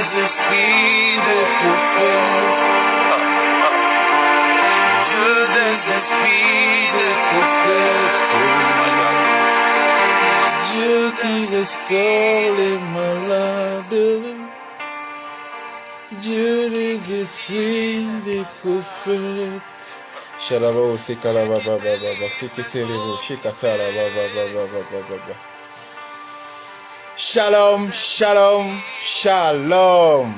des esprits de prophètes. Dieu des esprits de prophètes. Dieu qui restaure les malades. Dieu des esprits des prophètes. Shalom, c'est kalababa, c'est que c'est Shalom, shalom, shalom.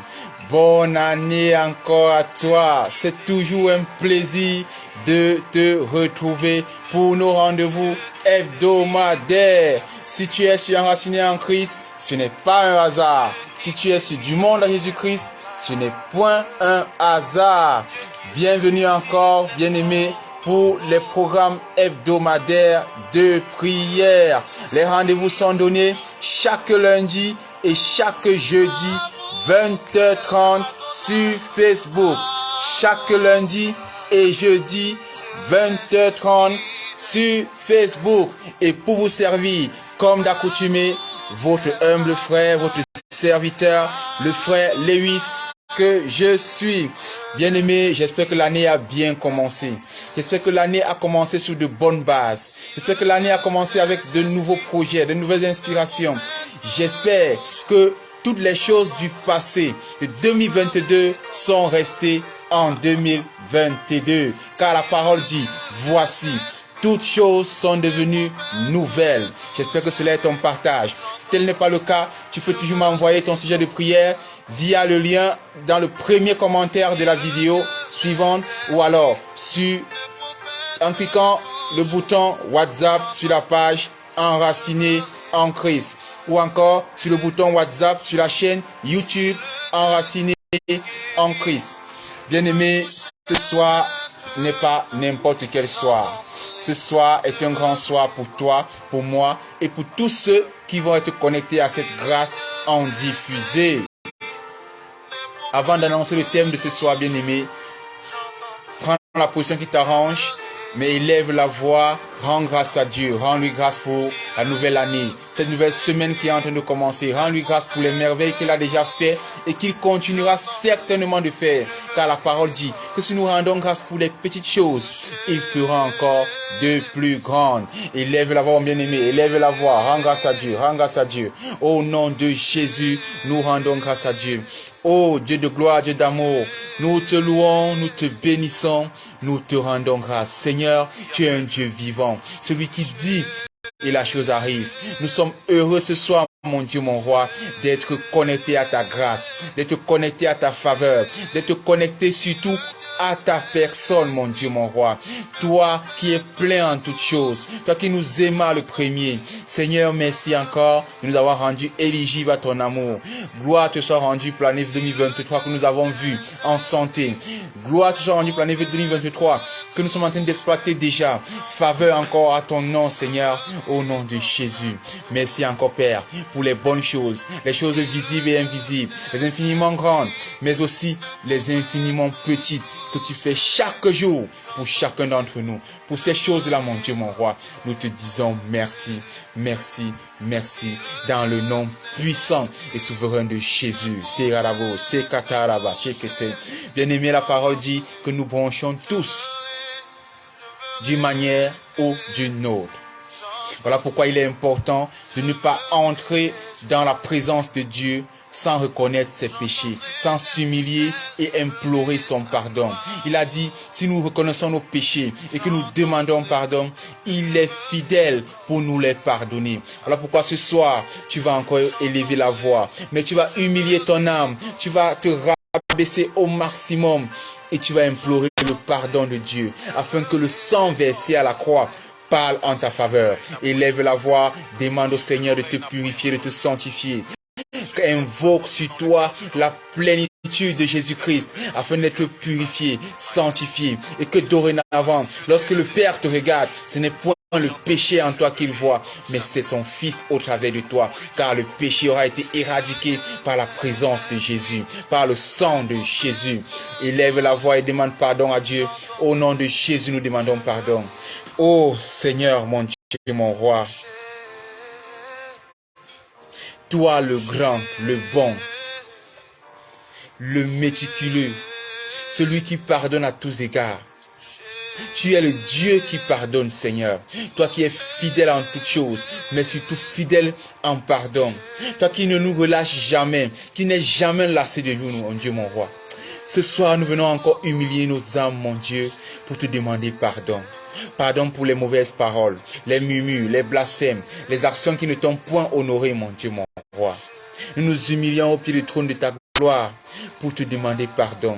Bonne année encore à toi. C'est toujours un plaisir de te retrouver pour nos rendez-vous hebdomadaires. Si tu es sur Enraciné en Christ, ce n'est pas un hasard. Si tu es sur du monde à Jésus-Christ, ce n'est point un hasard. Bienvenue encore, bien-aimé, pour les programmes hebdomadaires de prière. Les rendez-vous sont donnés chaque lundi et chaque jeudi, 20h30 sur Facebook. Chaque lundi et jeudi, 20h30 sur Facebook. Et pour vous servir, comme d'accoutumé, votre humble frère, votre serviteur, le frère Lewis, que je suis. Bien-aimé, j'espère que l'année a bien commencé. J'espère que l'année a commencé sur de bonnes bases. J'espère que l'année a commencé avec de nouveaux projets, de nouvelles inspirations. J'espère que toutes les choses du passé de 2022 sont restées en 2022. Car la parole dit, voici, toutes choses sont devenues nouvelles. J'espère que cela est ton partage. Si tel n'est pas le cas, tu peux toujours m'envoyer ton sujet de prière via le lien dans le premier commentaire de la vidéo suivante ou alors en cliquant le bouton WhatsApp sur la page Enraciné en Christ ou encore sur le bouton WhatsApp sur la chaîne YouTube Enraciné en Christ. Bien-aimé, ce soir n'est pas n'importe quel soir. Ce soir est un grand soir pour toi, pour moi et pour tous ceux qui vont être connectés à cette grâce en diffusée. Avant d'annoncer le thème de ce soir, bien-aimé, prends la position qui t'arrange, mais élève la voix, rends grâce à Dieu, rends-lui grâce pour la nouvelle année, cette nouvelle semaine qui est en train de commencer, rends-lui grâce pour les merveilles qu'il a déjà fait et qu'il continuera certainement de faire, car la parole dit que si nous rendons grâce pour les petites choses, il fera encore de plus grandes. Élève la voix, bien-aimé, élève la voix, rends grâce à Dieu, rends grâce à Dieu. Au nom de Jésus, nous rendons grâce à Dieu. Oh Dieu de gloire, Dieu d'amour, nous te louons, nous te bénissons, nous te rendons grâce. Seigneur, tu es un Dieu vivant, celui qui dit et la chose arrive. Nous sommes heureux ce soir, mon Dieu, mon roi, d'être connectés à ta grâce, d'être connectés à ta faveur, d'être connectés surtout à ta personne, mon Dieu, mon roi. Toi qui es plein en toutes choses, toi qui nous aimas le premier. Seigneur, merci encore de nous avoir rendus éligibles à ton amour. Gloire te soit rendue pour l'année 2023 que nous avons vu en santé. Gloire te soit rendue pour l'année 2023 que nous sommes en train d'exploiter déjà. Faveur encore à ton nom, Seigneur, au nom de Jésus. Merci encore, Père, pour les bonnes choses, les choses visibles et invisibles, les infiniment grandes, mais aussi les infiniment petites que tu fais chaque jour pour chacun d'entre nous. Pour ces choses-là, mon Dieu, mon roi, nous te disons merci, merci, merci, dans le nom puissant et souverain de Jésus. Bien-aimé, la parole dit que nous branchons tous d'une manière ou d'une autre. Voilà pourquoi il est important de ne pas entrer dans la présence de Dieu sans reconnaître ses péchés, sans s'humilier et implorer son pardon. Il a dit, si nous reconnaissons nos péchés et que nous demandons pardon, il est fidèle pour nous les pardonner. Voilà pourquoi ce soir, tu vas encore élever la voix, mais tu vas humilier ton âme, tu vas te rabaisser au maximum et tu vas implorer le pardon de Dieu afin que le sang versé à la croix parle en ta faveur. Élève la voix, demande au Seigneur de te purifier, de te sanctifier. Invoque sur toi la plénitude de Jésus-Christ afin d'être purifié, sanctifié et que dorénavant, lorsque le Père te regarde, ce n'est point le péché en toi qu'il voit, mais c'est son Fils au travers de toi, car le péché aura été éradiqué par la présence de Jésus, par le sang de Jésus. Élève la voix et demande pardon à Dieu. Au nom de Jésus, nous demandons pardon. Ô Seigneur, mon Dieu et mon roi, toi le grand, le bon, le méticuleux, celui qui pardonne à tous égards. Tu es le Dieu qui pardonne, Seigneur. Toi qui es fidèle en toutes choses, mais surtout fidèle en pardon. Toi qui ne nous relâches jamais, qui n'es jamais lassé de nous, mon Dieu, mon roi. Ce soir, nous venons encore humilier nos âmes, mon Dieu, pour te demander pardon. Pardon pour les mauvaises paroles, les murmures, les blasphèmes, les actions qui ne t'ont point honoré, mon Dieu, mon roi. Nous nous humilions au pied du trône de ta gloire pour te demander pardon.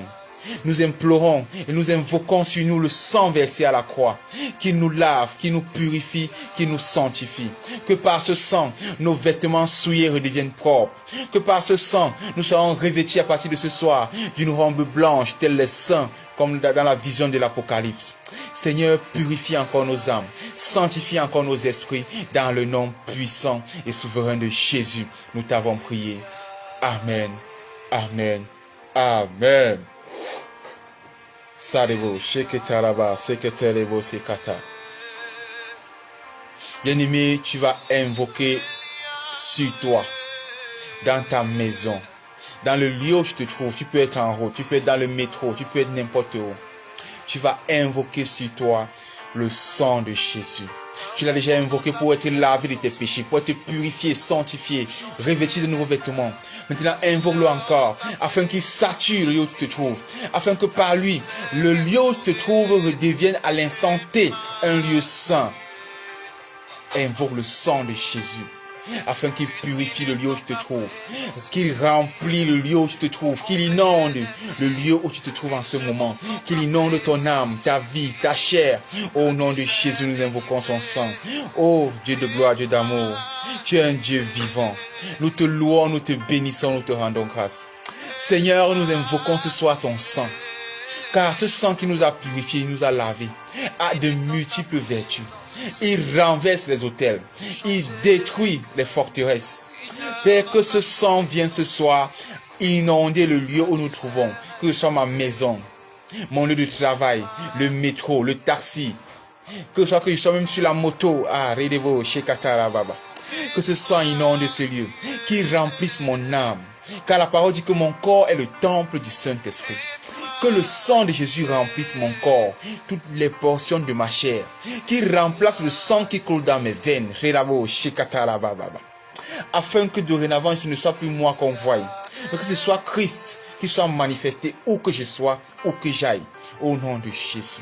Nous implorons et nous invoquons sur nous le sang versé à la croix, qui nous lave, qui nous purifie, qui nous sanctifie. Que par ce sang, nos vêtements souillés redeviennent propres. Que par ce sang, nous soyons revêtus à partir de ce soir d'une robe blanche, telle les saints, comme dans la vision de l'Apocalypse. Seigneur, purifie encore nos âmes, sanctifie encore nos esprits, dans le nom puissant et souverain de Jésus. Nous t'avons prié. Amen. Amen. Amen. Sadebo, sheketaraba, seketelebo, sekata. Bien-aimé, tu vas invoquer sur toi, dans ta maison, dans le lieu où tu te trouves. Tu peux être en route, tu peux être dans le métro, tu peux être n'importe où. Tu vas invoquer sur toi le sang de Jésus. Tu l'as déjà invoqué pour être lavé de tes péchés, pour être purifié, sanctifié, revêtu de nouveaux vêtements. Maintenant, invoque-le encore, afin qu'il sature le lieu où tu te trouves, afin que par lui, le lieu où tu te trouves redevienne à l'instant T un lieu saint. Invoque le sang de Jésus, afin qu'il purifie le lieu où tu te trouves, qu'il remplit le lieu où tu te trouves, qu'il inonde le lieu où tu te trouves en ce moment, qu'il inonde ton âme, ta vie, ta chair. Au nom de Jésus, nous invoquons son sang. Oh Dieu de gloire, Dieu d'amour, tu es un Dieu vivant. Nous te louons, nous te bénissons, nous te rendons grâce. Seigneur, nous invoquons ce soir ton sang, car ce sang qui nous a purifiés, nous a lavés, a de multiples vertus. Il renverse les autels, il détruit les forteresses. Père, que ce sang vienne ce soir inonder le lieu où nous trouvons, que ce soit ma maison, mon lieu de travail, le métro, le taxi, que ce soit que je sois même sur la moto, Redebo, Shekatara Baba. Que ce sang inonde ce lieu, qu'il remplisse mon âme, car la parole dit que mon corps est le temple du Saint-Esprit. Que le sang de Jésus remplisse mon corps, toutes les portions de ma chair, qu'il remplace le sang qui coule dans mes veines, afin que dorénavant ce ne soit plus moi qu'on voie, mais que ce soit Christ qui soit manifesté où que je sois, où que j'aille, au nom de Jésus.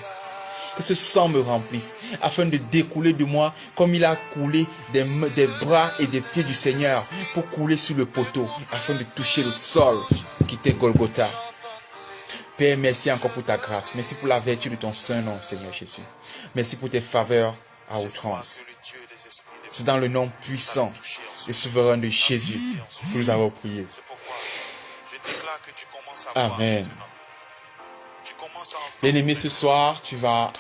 Que ce sang me remplisse, afin de découler de moi comme il a coulé des bras et des pieds du Seigneur pour couler sur le poteau, afin de toucher le sol qui était Golgotha. Père, merci encore pour ta grâce. Merci pour la vertu de ton saint nom, Seigneur Jésus. Merci pour tes faveurs à outrance. C'est dans le nom puissant et souverain de Jésus que nous avons prié. Amen. Bien-aimé, ce soir, tu vas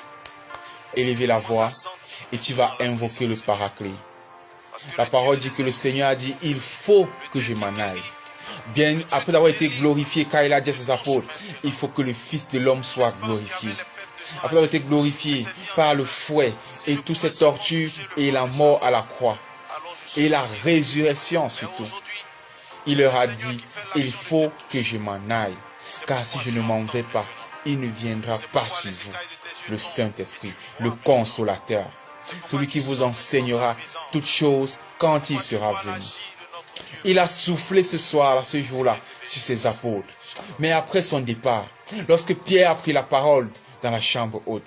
élever la voix et tu vas invoquer le Paraclet. La parole dit que le Seigneur a dit, il faut que je m'en aille. Bien, après avoir été glorifié, car il a dit à ses apôtres, il faut que le Fils de l'homme soit glorifié. Après avoir été glorifié par le fouet et toutes ces tortures et la mort à la croix et la résurrection surtout, il leur a dit, il faut que je m'en aille, car si je ne m'en vais pas, il ne viendra pas sur vous, le Saint-Esprit, le Consolateur, celui qui vous enseignera toutes choses quand il sera venu. Il a soufflé ce soir, ce jour-là, sur ses apôtres. Mais après son départ, lorsque Pierre a pris la parole dans la chambre haute,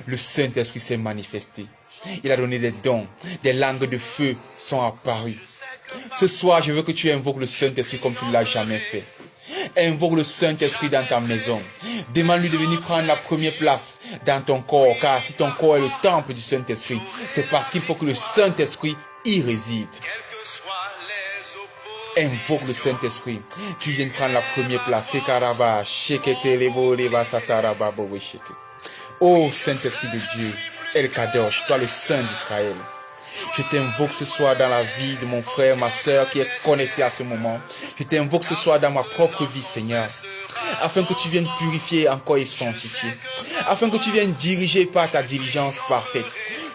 le Saint-Esprit s'est manifesté. Il a donné des dons, des langues de feu sont apparues. Ce soir, je veux que tu invoques le Saint-Esprit comme tu ne l'as jamais fait. Invoque le Saint-Esprit dans ta maison. Demande-lui de venir prendre la première place dans ton corps, car si ton corps est le temple du Saint-Esprit, c'est parce qu'il faut que le Saint-Esprit y réside. Invoque le Saint-Esprit. Tu viens prendre la première place. Oh Saint-Esprit de Dieu, El Kadosh, toi le Saint d'Israël. Je t'invoque ce soir dans la vie de mon frère, ma soeur qui est connectée à ce moment. Je t'invoque ce soir dans ma propre vie, Seigneur, afin que tu viennes purifier encore et sanctifier, afin que tu viennes diriger par ta diligence parfaite.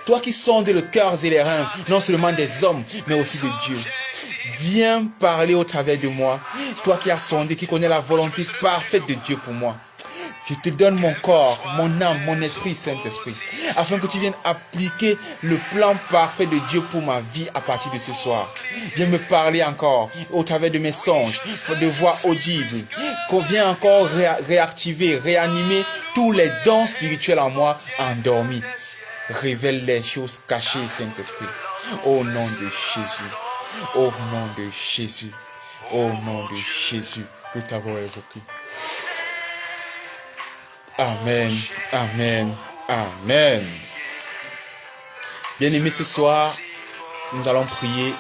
Toi qui sondes le cœur et les reins, non seulement des hommes, mais aussi de Dieu. viens parler au travers de moi. Toi qui as sondé, qui connais la volonté parfaite de Dieu pour moi. Je te donne mon corps, mon âme, mon esprit, Saint-Esprit, afin que tu viennes appliquer le plan parfait de Dieu pour ma vie à partir de ce soir. Viens me parler encore au travers de mes songes, de voix audibles. Qu'on vienne encore réactiver, réanimer tous les dons spirituels en moi endormis. Révèle les choses cachées, Saint-Esprit. Au nom de Jésus. Au nom de Jésus. Au nom de Jésus. Nous t'avons évoqué. Amen, amen, amen. Bien-aimés, ce soir, nous allons prier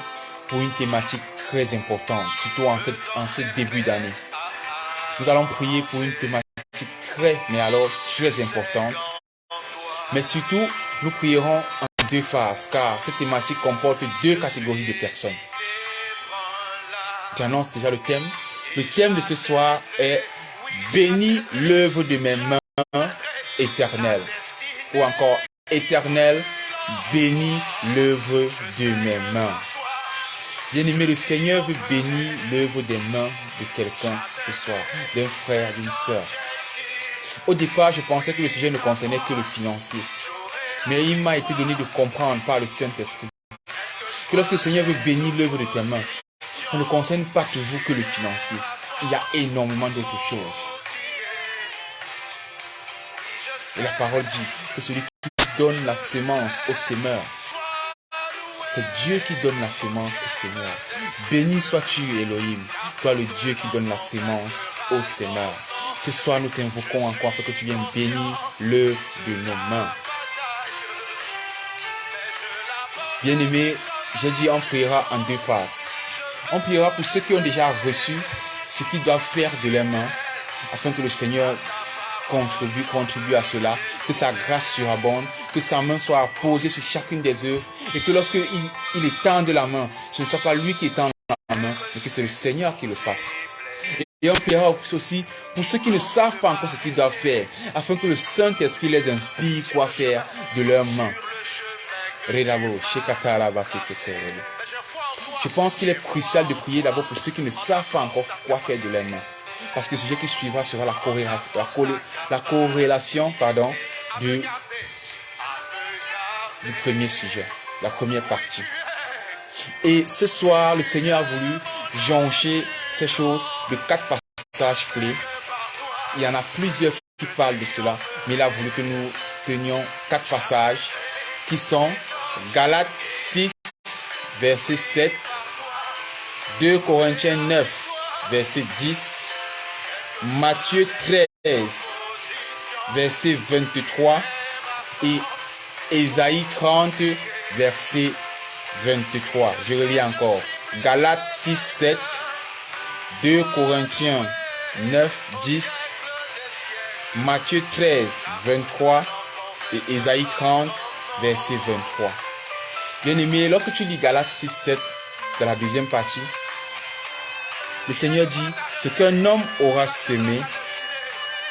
pour une thématique très importante, surtout en ce début d'année. Nous allons prier pour une thématique très importante. Mais surtout, nous prierons en deux phases, car cette thématique comporte deux catégories de personnes. J'annonce déjà le thème. Le thème de ce soir est « Bénis l'œuvre de mes mains éternelle » ou encore « Éternel, bénis l'œuvre de mes mains ». Bien-aimé, le Seigneur veut bénir l'œuvre des mains de quelqu'un ce soir, d'un frère, d'une sœur. Au départ, je pensais que le sujet ne concernait que le financier. Mais il m'a été donné de comprendre par le Saint-Esprit que lorsque le Seigneur veut bénir l'œuvre de tes mains, ça ne concerne pas toujours que le financier. Il y a énormément d'autres choses. Et la parole dit que celui qui donne la semence au semeur, c'est Dieu qui donne la semence au semeur. Béni sois-tu, Elohim, toi le Dieu qui donne la semence au semeur. Ce soir, nous t'invoquons encore afin que tu viennes bénir l'œuvre de nos mains. Bien-aimés, j'ai dit on priera en deux phases. On priera pour ceux qui ont déjà reçu ce qu'ils doivent faire de leurs mains, afin que le Seigneur contribue à cela, que sa grâce surabonde, que sa main soit posée sur chacune des œuvres, et que lorsqu'il étende la main, ce ne soit pas lui qui étend la main, mais que c'est le Seigneur qui le fasse. Et on priera aussi pour ceux qui ne savent pas encore ce qu'ils doivent faire, afin que le Saint-Esprit les inspire quoi faire de leurs mains. Je pense qu'il est crucial de prier d'abord pour ceux qui ne savent pas encore quoi faire de leurs mains. Parce que le sujet qui suivra sera la corrélation du premier sujet, la première partie. Et ce soir, le Seigneur a voulu joncher ces choses de 4 passages clés. Il y en a plusieurs qui parlent de cela, mais il a voulu que nous tenions 4 passages qui sont Galates 6, verset 7, 2 Corinthiens 9, verset 10, Matthieu 13, verset 23 et Ésaïe 30, verset 23. Je relis encore. Galates 6, 7, 2 Corinthiens 9, 10, Matthieu 13, 23 et Ésaïe 30, verset 23. Bien-aimé, lorsque tu lis Galates 6, 7 dans la deuxième partie, le Seigneur dit, ce qu'un homme aura semé,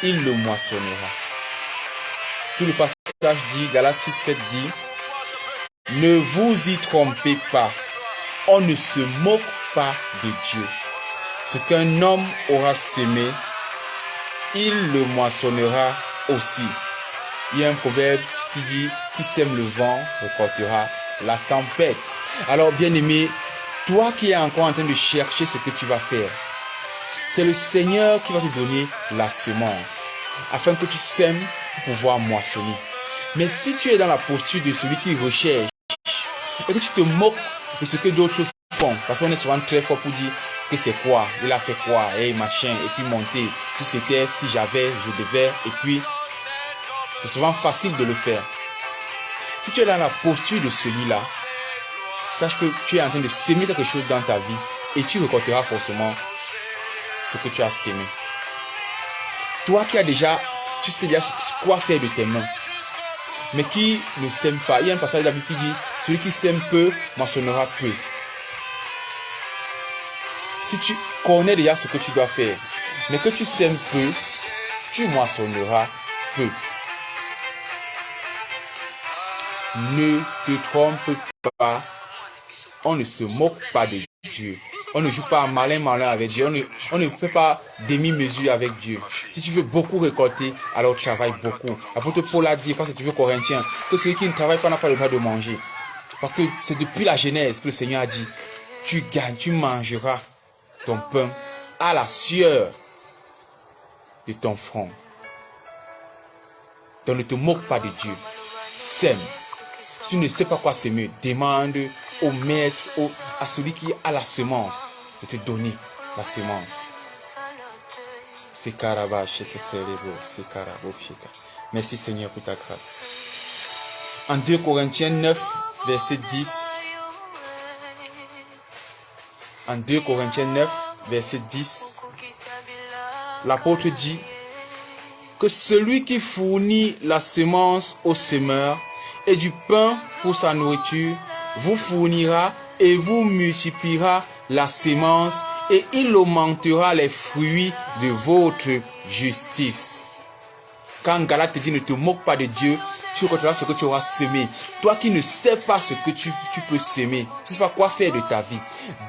il le moissonnera. Tout le passage dit, Galates 6, 7 dit, ne vous y trompez pas, on ne se moque pas de Dieu. Ce qu'un homme aura semé, il le moissonnera aussi. Il y a un proverbe qui dit, qui sème le vent récoltera la tempête. Alors, bien-aimé, toi qui es encore en train de chercher ce que tu vas faire, c'est le Seigneur qui va te donner la semence, afin que tu sèmes pour pouvoir moissonner. Mais si tu es dans la posture de celui qui recherche, et que tu te moques de ce que d'autres font, parce qu'on est souvent très fort pour dire que c'est quoi, il a fait quoi, et machin, et puis monter, si c'était, si j'avais, je devais, et puis, c'est souvent facile de le faire. Si tu es dans la posture de celui-là, sache que tu es en train de s'aimer quelque chose dans ta vie et tu récolteras forcément ce que tu as sémé. Toi qui as déjà, tu sais déjà quoi faire de tes mains, mais qui ne sème pas. Il y a un passage de la Bible qui dit, celui qui sème peu, moissonnera peu. Si tu connais déjà ce que tu dois faire, mais que tu sèmes peu, tu moissonneras peu. Ne te trompe pas, on ne se moque pas de Dieu. On ne joue pas à malin avec Dieu. On ne fait pas demi-mesure avec Dieu. Si tu veux beaucoup récolter, alors travaille beaucoup. L'apôtre Paul a dit, quand c'est toujours Corinthien, que celui qui ne travaille pas n'a pas le droit de manger. Parce que c'est depuis la Genèse que le Seigneur a dit, tu gagnes, tu mangeras ton pain à la sueur de ton front. Donc ne te moque pas de Dieu. Sème. Si tu ne sais pas quoi s'aimer, demande au maître, à celui qui a la semence, de te donner la semence. Merci Seigneur pour ta grâce. En 2 Corinthiens 9, verset 10. En 2 Corinthiens 9, verset 10, l'apôtre dit que celui qui fournit la semence au semeur et du pain pour sa nourriture vous fournira et vous multipliera la semence et il augmentera les fruits de votre justice. Quand Galate te dit ne te moque pas de Dieu, tu reconnaîtras ce que tu auras semé. Toi qui ne sais pas ce que tu peux semer, tu ne sais pas quoi faire de ta vie,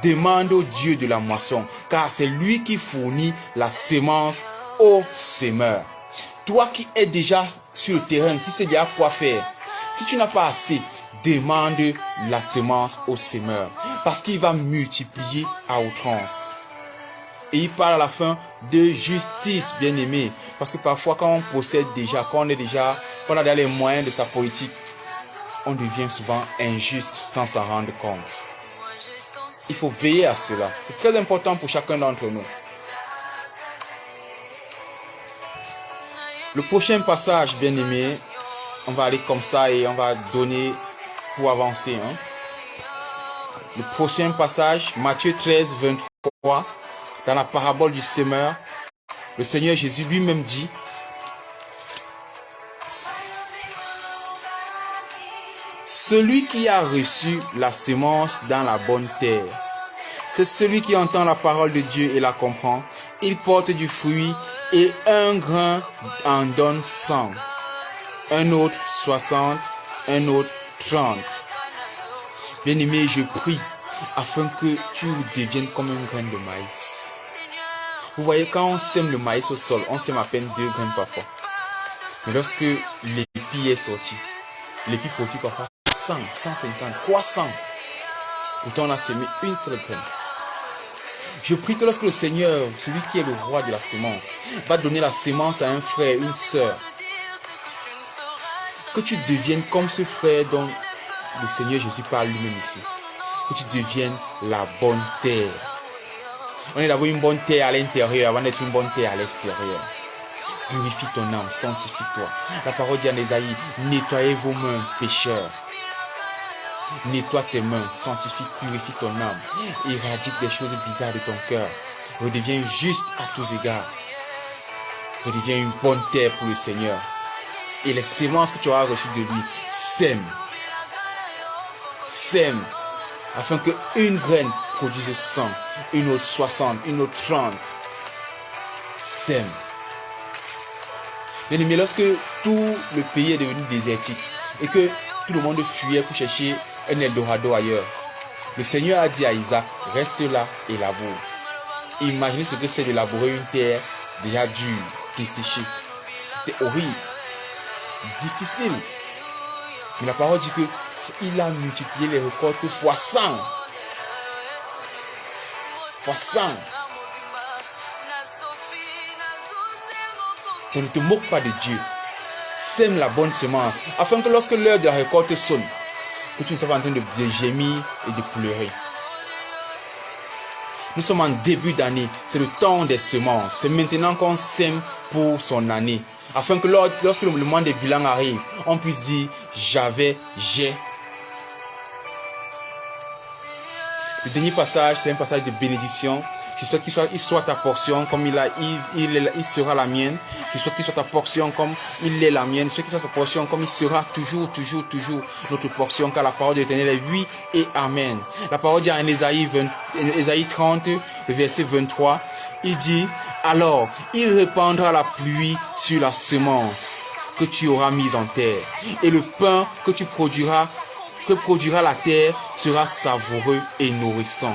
demande au Dieu de la moisson, car c'est lui qui fournit la semence au semeur. Toi qui es déjà sur le terrain, qui sais déjà quoi faire, si tu n'as pas assez, demande la semence au semeur, parce qu'il va multiplier à outrance. Et il parle à la fin de justice, bien aimé. Parce que parfois, quand on possède déjà, quand on a déjà les moyens de sa politique, on devient souvent injuste sans s'en rendre compte. Il faut veiller à cela. C'est très important pour chacun d'entre nous. Le prochain passage, bien aimé, on va aller comme ça et on va donner pour avancer. Le prochain passage, Matthieu 13, 23. Dans la parabole du semeur, le Seigneur Jésus lui-même dit, celui qui a reçu la semence dans la bonne terre, c'est celui qui entend la parole de Dieu et la comprend. Il porte du fruit et un grain en donne 100, un autre 60, un autre 30. Bien-aimé, je prie afin que tu deviennes comme une graine de maïs. Vous voyez, quand on sème le maïs au sol, on sème à peine 2 graines parfois. Mais lorsque l'épi est sorti, l'épi produit parfois 100, 150, 300. Pourtant, on a semé une seule graine. Je prie que lorsque le Seigneur, celui qui est le roi de la semence, va donner la semence à un frère, une sœur, que tu deviennes comme ce frère dont le Seigneur Jésus parle lui-même ici. Que tu deviennes la bonne terre. On est d'abord une bonne terre à l'intérieur avant d'être une bonne terre à l'extérieur. Purifie ton âme, sanctifie-toi. La parole dit en Ésaïe, nettoyez vos mains, pécheurs. Nettoie tes mains, sanctifie, purifie ton âme. Éradique des choses bizarres de ton cœur. Redeviens juste à tous égards. Redeviens une bonne terre pour le Seigneur. Et les semences que tu auras reçues de lui, sème. Sème. Afin qu'une graine produise 100, une autre 60, une autre 30. Sème. Mais lorsque tout le pays est devenu désertique et que tout le monde fuyait pour chercher un Eldorado ailleurs, le Seigneur a dit à Isaac, reste là et laboure. Imaginez ce que c'est de labourer une terre déjà dure, desséchée. C'était horrible, difficile. Mais la parole dit qu'il a multiplié les récoltes fois 100. Fois 100. Donc ne te moque pas de Dieu. Sème la bonne semence. Afin que lorsque l'heure de la récolte sonne, que tu ne sois pas en train de gémir et de pleurer. Nous sommes en début d'année. C'est le temps des semences. C'est maintenant qu'on sème pour son année. Afin que lorsque le moment des bilans arrive, on puisse dire j'avais, j'ai. Le dernier passage, c'est un passage de bénédiction. Je souhaite qu'il soit ta portion comme il sera la mienne. Je souhaite qu'il soit ta portion comme il est la mienne. Je souhaite qu'il soit ta portion comme il sera toujours notre portion. Car la parole de l'Éternel est oui et amen. La parole dit en Ésaïe 30, le verset 23, il dit, alors il répandra la pluie sur la semence que tu auras mise en terre. Et le pain que produira la terre sera savoureux et nourrissant.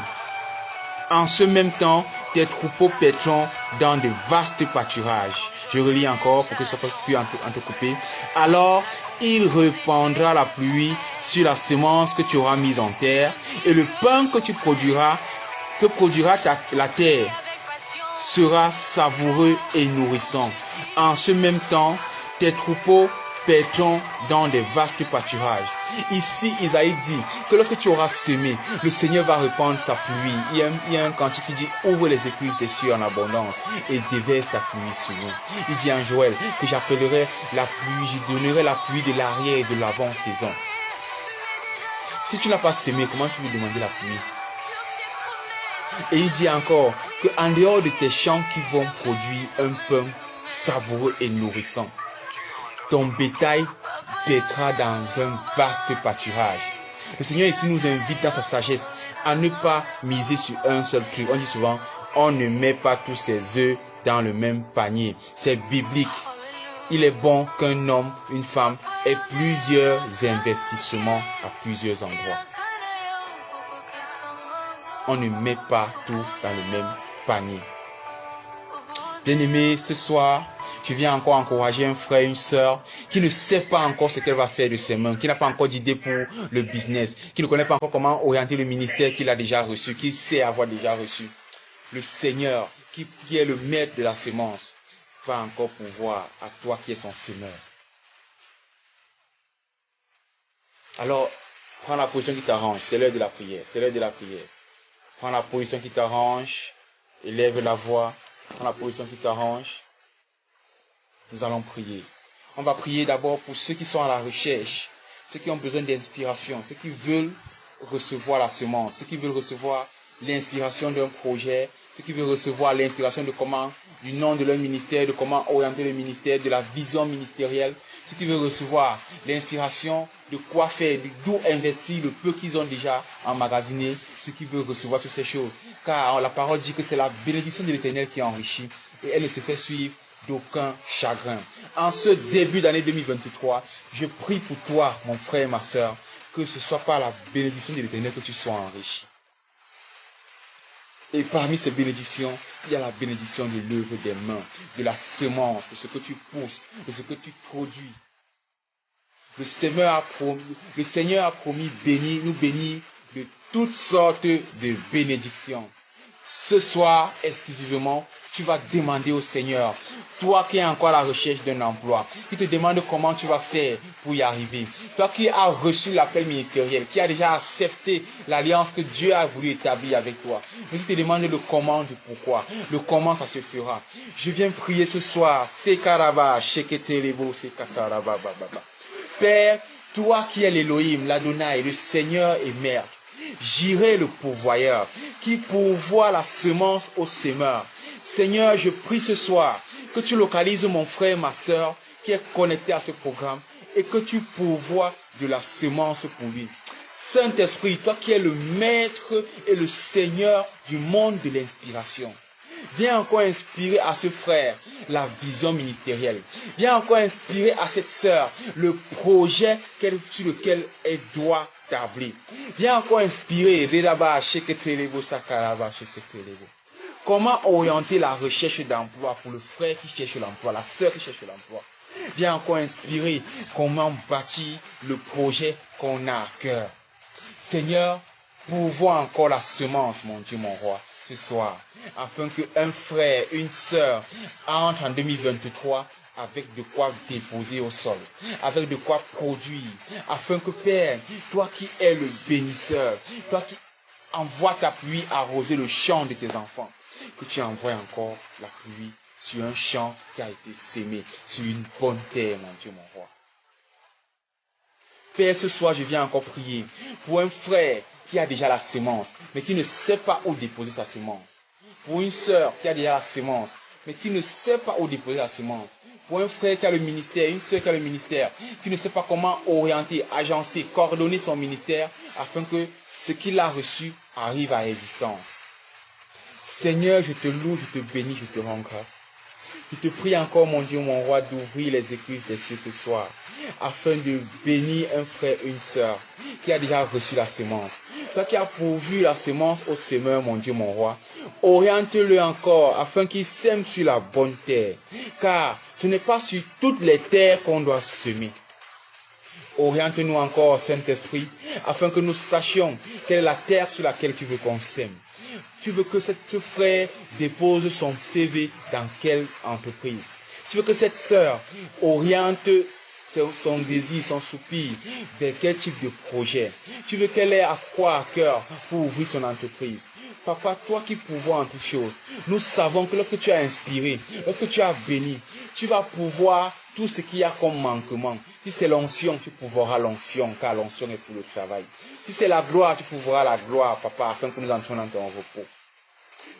En ce même temps, tes troupeaux paîtront dans de vastes pâturages. Je relis encore pour que ça ne soit plus entrecoupé. Alors, il répandra la pluie sur la semence que tu auras mise en terre, et le pain que produira la terre, sera savoureux et nourrissant. En ce même temps, tes troupeaux paîtront dans des vastes pâturages. Ici, Isaïe dit que lorsque tu auras semé, le Seigneur va répandre sa pluie. Il y a un cantique qui dit: ouvre les écluses des cieux en abondance et déverse ta pluie sur nous. Il dit en Joël que j'appellerai la pluie, je donnerai la pluie de l'arrière et de l'avant-saison. Si tu n'as pas semé, comment tu veux demander la pluie? Et il dit encore qu'en dehors de tes champs qui vont produire un pain savoureux et nourrissant, ton bétail paîtra dans un vaste pâturage. Le Seigneur ici nous invite dans sa sagesse à ne pas miser sur un seul truc. On dit souvent, on ne met pas tous ses œufs dans le même panier. C'est biblique. Il est bon qu'un homme, une femme ait plusieurs investissements à plusieurs endroits. On ne met pas tout dans le même panier. Bien-aimé, ce soir, je viens encore encourager un frère, une sœur qui ne sait pas encore ce qu'elle va faire de ses mains, qui n'a pas encore d'idée pour le business, qui ne connaît pas encore comment orienter le ministère qu'il a déjà reçu, qu'il sait avoir déjà reçu. Le Seigneur, qui est le maître de la semence, va encore pouvoir à toi qui es son semeur. Alors, prends la position qui t'arrange, c'est l'heure de la prière, c'est l'heure de la prière. Prends la position qui t'arrange, élève la voix, prends la position qui t'arrange. Nous allons prier. On va prier d'abord pour ceux qui sont à la recherche, ceux qui ont besoin d'inspiration, ceux qui veulent recevoir la semence, ceux qui veulent recevoir l'inspiration d'un projet, ceux qui veulent recevoir l'inspiration de comment, du nom de leur ministère, de comment orienter le ministère, de la vision ministérielle, ceux qui veulent recevoir l'inspiration de quoi faire, d'où investir le peu qu'ils ont déjà emmagasiné, ceux qui veulent recevoir toutes ces choses. Car la parole dit que c'est la bénédiction de l'Éternel qui enrichit et elle ne se fait suivre d'aucun chagrin. En ce début d'année 2023, je prie pour toi, mon frère et ma soeur, que ce soit par la bénédiction de l'Éternel que tu sois enrichi. Et parmi ces bénédictions, il y a la bénédiction de l'œuvre des mains, de la semence, de ce que tu pousses, de ce que tu produis. Le Seigneur a promis nous bénir de toutes sortes de bénédictions. Ce soir, exclusivement, tu vas demander au Seigneur, toi qui es encore à la recherche d'un emploi, qui te demande comment tu vas faire pour y arriver, toi qui as reçu l'appel ministériel, qui as déjà accepté l'alliance que Dieu a voulu établir avec toi, mais qui te demande le comment, du pourquoi, le comment ça se fera. Je viens prier ce soir, Père, toi qui es l'Élohim, l'Adonai, le Seigneur et Maître, j'irai le pourvoyeur qui pourvoit la semence au semeur. Seigneur, je prie ce soir que tu localises mon frère, ma soeur qui est connecté à ce programme et que tu pourvoies de la semence pour lui. Saint-Esprit, toi qui es le maître et le Seigneur du monde de l'inspiration, viens encore inspirer à ce frère la vision ministérielle. Viens encore inspirer à cette sœur le projet sur lequel elle doit tabler. Viens encore inspirer comment orienter la recherche d'emploi pour le frère qui cherche l'emploi, la sœur qui cherche l'emploi. Viens encore inspirer comment bâtir le projet qu'on a à cœur. Seigneur, pourvois encore la semence, mon Dieu, mon roi, ce soir, afin qu'un frère, une sœur entre en 2023 avec de quoi déposer au sol, avec de quoi produire, afin que Père, toi qui es le bénisseur, toi qui envoies ta pluie arroser le champ de tes enfants, que tu envoies encore la pluie sur un champ qui a été sémé, sur une bonne terre, mon Dieu, mon roi. Père, ce soir, je viens encore prier pour un frère qui a déjà la semence, mais qui ne sait pas où déposer sa semence. Pour une sœur qui a déjà la semence, mais qui ne sait pas où déposer la semence. Pour un frère qui a le ministère, une sœur qui a le ministère, qui ne sait pas comment orienter, agencer, coordonner son ministère, afin que ce qu'il a reçu arrive à existence. Seigneur, je te loue, je te bénis, je te rends grâce. Je te prie encore, mon Dieu, mon roi, d'ouvrir les écluses des cieux ce soir, afin de bénir un frère, une sœur, qui a déjà reçu la semence. Toi qui as pourvu la semence au semeur, mon Dieu, mon roi, oriente-le encore, afin qu'il sème sur la bonne terre. Car ce n'est pas sur toutes les terres qu'on doit semer. Oriente-nous encore, Saint-Esprit, afin que nous sachions quelle est la terre sur laquelle tu veux qu'on sème. Tu veux que ce frère dépose son CV dans quelle entreprise? Tu veux que cette sœur oriente son désir, son soupir vers quel type de projet? Tu veux qu'elle ait à quoi à cœur pour ouvrir son entreprise? Papa, toi qui pourvois en toutes choses, nous savons que lorsque tu as inspiré, lorsque tu as béni, tu vas pouvoir tout ce qu'il y a comme manquement. Si c'est l'onction, tu pourvoiras l'onction, car l'onction est pour le travail. Si c'est la gloire, tu pourvoiras la gloire, papa, afin que nous entrions dans ton repos.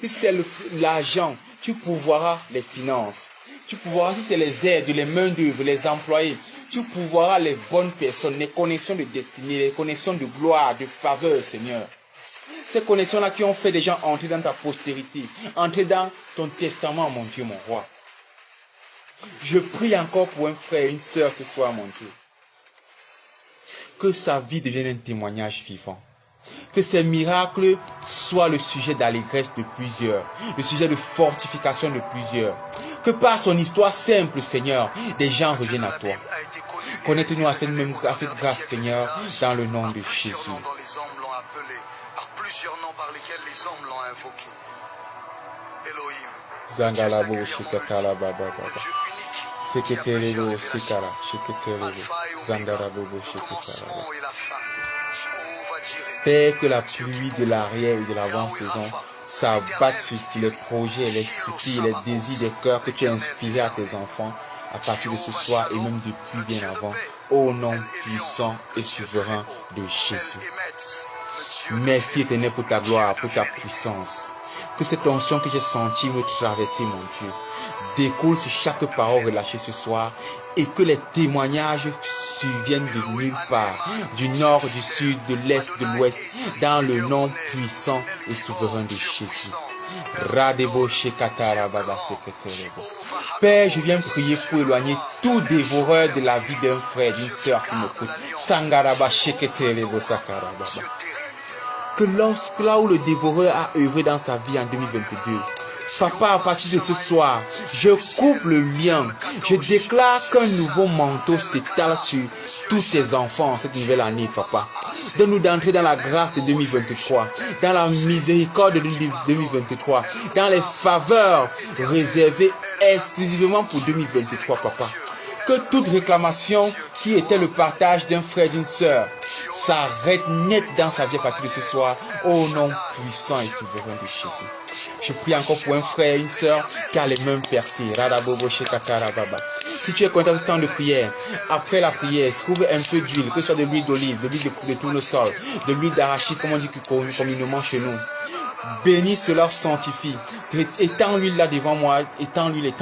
Si c'est l'argent, tu pourvoiras les finances. Tu pourvoiras, si c'est les aides, les mains d'œuvre, les employés, tu pourvoiras les bonnes personnes, les connexions de destinée, les connexions de gloire, de faveur, Seigneur. Ces connexions-là qui ont fait des gens entrer dans ta postérité, entrer dans ton testament, mon Dieu, mon roi. Je prie encore pour un frère, une sœur ce soir, mon Dieu. Que sa vie devienne un témoignage vivant. Que ces miracles soient le sujet d'allégresse de plusieurs, le sujet de fortification de plusieurs. Que par son histoire simple, Seigneur, des gens reviennent à toi. Connecte-nous à cette grâce, Seigneur, dans le nom de Jésus. Plusieurs noms par lesquels les hommes l'ont invoqué. Elohim. Zangalabo, Shikatala, Baba, Baba. Seketelebo, Sikara, Shiketelebo, Zangarabo, Shikatala. Père, que la pluie de l'arrière et de l'avant-saison s'abatte sur les projets, les soupirs, les désirs des cœurs que tu as inspirés à tes enfants à partir de ce soir et même depuis bien avant, au nom puissant et souverain de Jésus. Merci éternel pour ta gloire, pour ta puissance. Que cette onction que j'ai sentie me traverser, mon Dieu, découle sur chaque parole relâchée ce soir et que les témoignages surviennent de nulle part, du nord, du sud, de l'est, de l'ouest, dans le nom puissant et souverain de Jésus. Père, je viens prier pour éloigner tout dévoreur de la vie d'un frère, d'une sœur qui m'écoute. Sangaraba sheketelebo sakaraba. Que là où le dévoreur a œuvré dans sa vie en 2022, Papa, à partir de ce soir, je coupe le lien. Je déclare qu'un nouveau manteau s'étale sur tous tes enfants cette nouvelle année, Papa. Donne-nous d'entrer dans la grâce de 2023, dans la miséricorde de 2023, dans les faveurs réservées exclusivement pour 2023, Papa. Que toute réclamation qui était le partage d'un frère, d'une sœur, s'arrête net dans sa vie à partir de ce soir, au nom puissant et souverain de Jésus. Je prie encore pour un frère, une sœur qui a les mains percées. Si tu es content de ce temps de prière, après la prière, trouve un peu d'huile, que ce soit de l'huile d'olive, de l'huile de tournesol, de l'huile d'arachide, comme on dit communément chez nous. Bénis cela, sanctifie. Étends l'huile là devant moi, étends l'huile.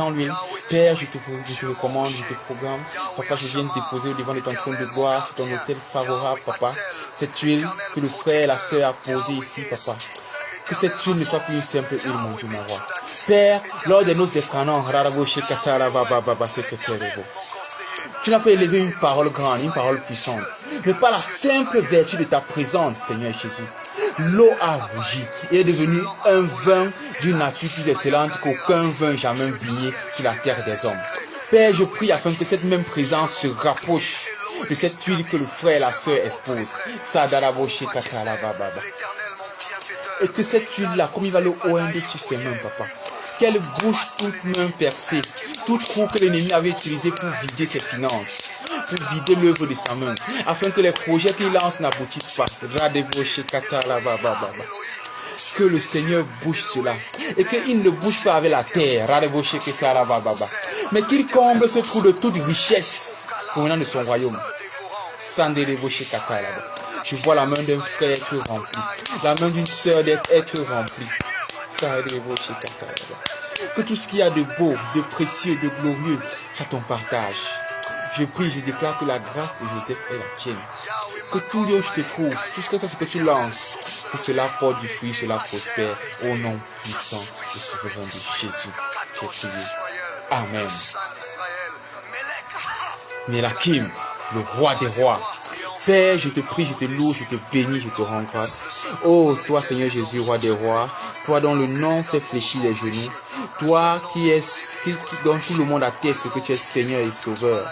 Père, je te recommande, je te programme. Papa, je viens de déposer devant de ton trône de gloire sur ton autel favorable, Papa. Cette huile que le frère et la sœur a posée ici, Papa. Que cette huile ne soit plus une simple huile, mon Dieu, mon roi. Père, lors des noces des canons, tu n'as pas élevé une parole grande, une parole puissante, mais par la simple vertu de ta présence, Seigneur Jésus. L'eau a rougi et est devenue un vin d'une nature plus excellente qu'aucun vin jamais vigné sur la terre des hommes. Père, je prie afin que cette même présence se rapproche de cette huile que le frère et la sœur exposent. Et que cette huile-là, comme il va le OMB sur ses mains, Papa, qu'elle bouche toute main percée, tout trou que l'ennemi avait utilisé pour vider ses finances, pour vider l'œuvre de sa main, afin que les projets qu'il lance n'aboutissent pas. Que le Seigneur bouge cela, et qu'il ne bouge pas avec la terre, mais qu'il comble ce trou de toute richesse provenant de son royaume. Je vois la main d'un frère être remplie, la main d'une sœur être remplie. Que tout ce qu'il y a de beau, de précieux, de glorieux soit ton partage. Je prie, je déclare que la grâce de Joseph est la tienne. Que tout lieu où je te trouve, tout ce que tu lances, que cela porte du fruit, cela prospère au nom puissant et souverain de Jésus. J'ai prié. Amen. Chan Israël, Melech, Melakim, le roi des rois. Père, je te prie, je te loue, je te bénis, je te rends grâce. Oh, toi, Seigneur Jésus, roi des rois, toi dont le nom fait fléchir les genoux, toi dont tout le monde atteste que tu es Seigneur et Sauveur.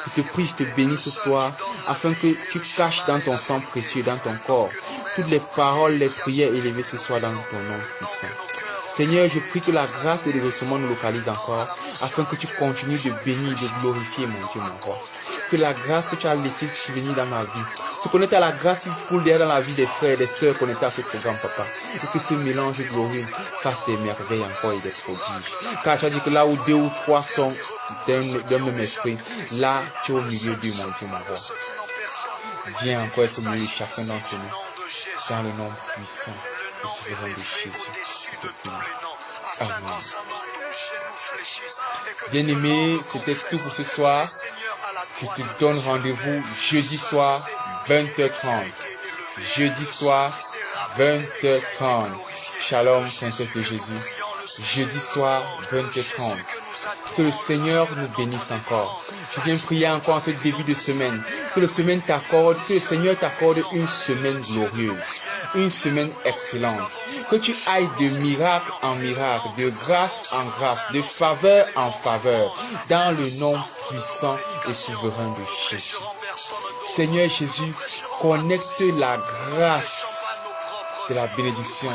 Je te prie, je te bénis ce soir, afin que tu caches dans ton sang précieux, dans ton corps, toutes les paroles, les prières élevées ce soir dans ton nom puissant. Seigneur, je prie que la grâce et les ossements nous localisent encore, afin que tu continues de bénir, de glorifier mon Dieu, mon roi. Que la grâce que tu as laissée venir dans ma vie, se connecter à la grâce qui coule derrière dans la vie des frères et des sœurs connectés à ce programme, papa. Et que ce mélange glorieux fasse des merveilles encore et des prodiges. Car tu as dit que là où 2 ou 3 sont d'un même esprit, là tu es au milieu de mon Dieu, mon roi. Viens encore être au milieu de chacun d'entre nous, dans le nom puissant et souverain de Jésus. Je te prie. Amen. Bien-aimé, c'était tout pour ce soir. Je te donne rendez-vous jeudi soir, 20h30. Jeudi soir, 20h30. Shalom, princesse de Jésus. Jeudi soir, 20h30. Que le Seigneur nous bénisse encore. Je viens prier encore en ce début de semaine. Que le Seigneur t'accorde une semaine glorieuse. Une semaine excellente. Que tu ailles de miracle en miracle, de grâce en grâce, de faveur en faveur, dans le nom puissant et souverain de Jésus. Seigneur Jésus, connecte la grâce de la bénédiction,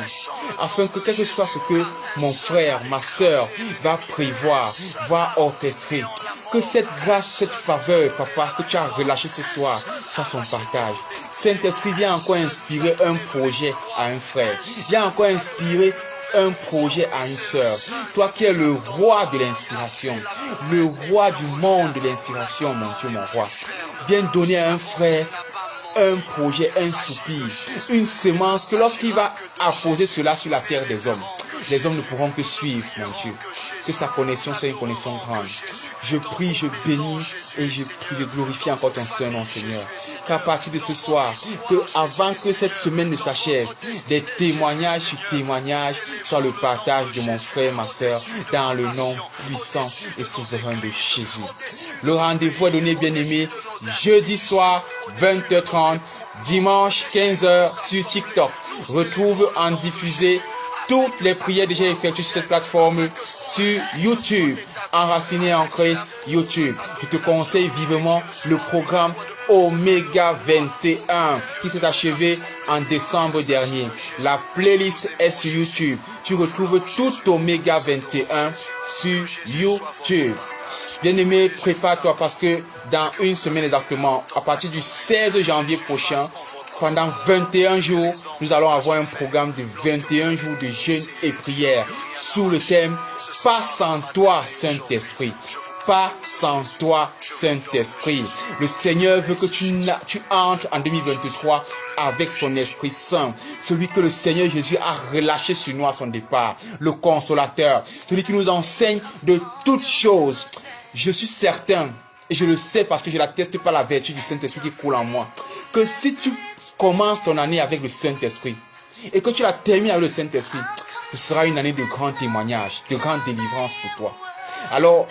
afin que quel que soit ce que mon frère, ma soeur va prévoir, va orchestrer, que cette grâce, cette faveur, papa, que tu as relâché ce soir, soit son partage. Saint-Esprit, viens encore inspirer un projet à un frère. Viens encore inspirer un projet à une sœur. Toi qui es le roi de l'inspiration, le roi du monde de l'inspiration, mon Dieu, mon roi. Viens donner à un frère un projet, un soupir, une semence que lorsqu'il va apposer cela sur la terre des hommes, les hommes ne pourront que suivre, mon Dieu. Que sa connexion soit une connexion grande. Je prie, je bénis et je prie de glorifier encore ton Saint-Nom, Seigneur. Qu'à partir de ce soir, que avant que cette semaine ne s'achève, des témoignages sur témoignages soient le partage de mon frère, ma soeur, dans le nom puissant et souverain de Jésus. Le rendez-vous est donné, bien-aimé, jeudi soir, 20h30, dimanche, 15h sur TikTok. Retrouve en diffusé toutes les prières déjà effectuées sur cette plateforme sur YouTube, Enraciné en Christ YouTube. Je te conseille vivement le programme Oméga 21 qui s'est achevé en décembre dernier. La playlist est sur YouTube. Tu retrouves tout Oméga 21 sur YouTube. Bien-aimé, prépare-toi parce que dans une semaine exactement, à partir du 16 janvier prochain, pendant 21 jours, nous allons avoir un programme de 21 jours de jeûne et prière sous le thème « Pas sans toi, Saint-Esprit ». Pas sans toi, Saint-Esprit. Le Seigneur veut que tu entres en 2023 avec son Esprit Saint. Celui que le Seigneur Jésus a relâché sur nous à son départ. Le Consolateur. Celui qui nous enseigne de toutes choses. Je suis certain, et je le sais parce que je l'atteste par la vertu du Saint-Esprit qui coule en moi, que si tu commences ton année avec le Saint-Esprit et que tu la termines avec le Saint-Esprit, ce sera une année de grands témoignages, de grandes délivrances pour toi. Alors,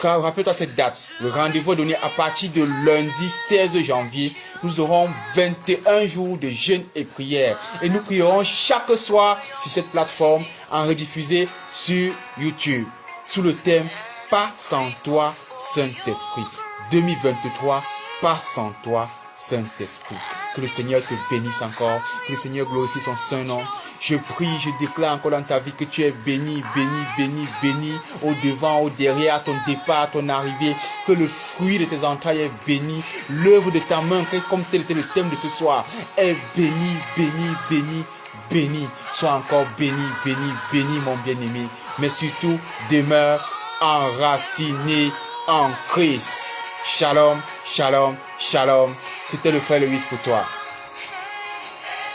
rappelle-toi cette date. Le rendez-vous est donné à partir de lundi 16 janvier. Nous aurons 21 jours de jeûne et prière. Et nous prierons chaque soir sur cette plateforme en rediffusé sur YouTube. Sous le thème « Pas sans toi, Saint-Esprit ». 2023, pas sans toi, Saint-Esprit. Que le Seigneur te bénisse encore. Que le Seigneur glorifie son Saint-Nom. Je prie, je déclare encore dans ta vie que tu es béni, béni, béni, béni. Au devant, au derrière, à ton départ, à ton arrivée. Que le fruit de tes entrailles est béni. L'œuvre de ta main, comme tel était le thème de ce soir, est béni, béni, béni, béni. Sois encore béni, béni, béni, mon bien-aimé. Mais surtout, demeure enraciné en Christ. Shalom, shalom, shalom. C'était le frère Louis pour toi.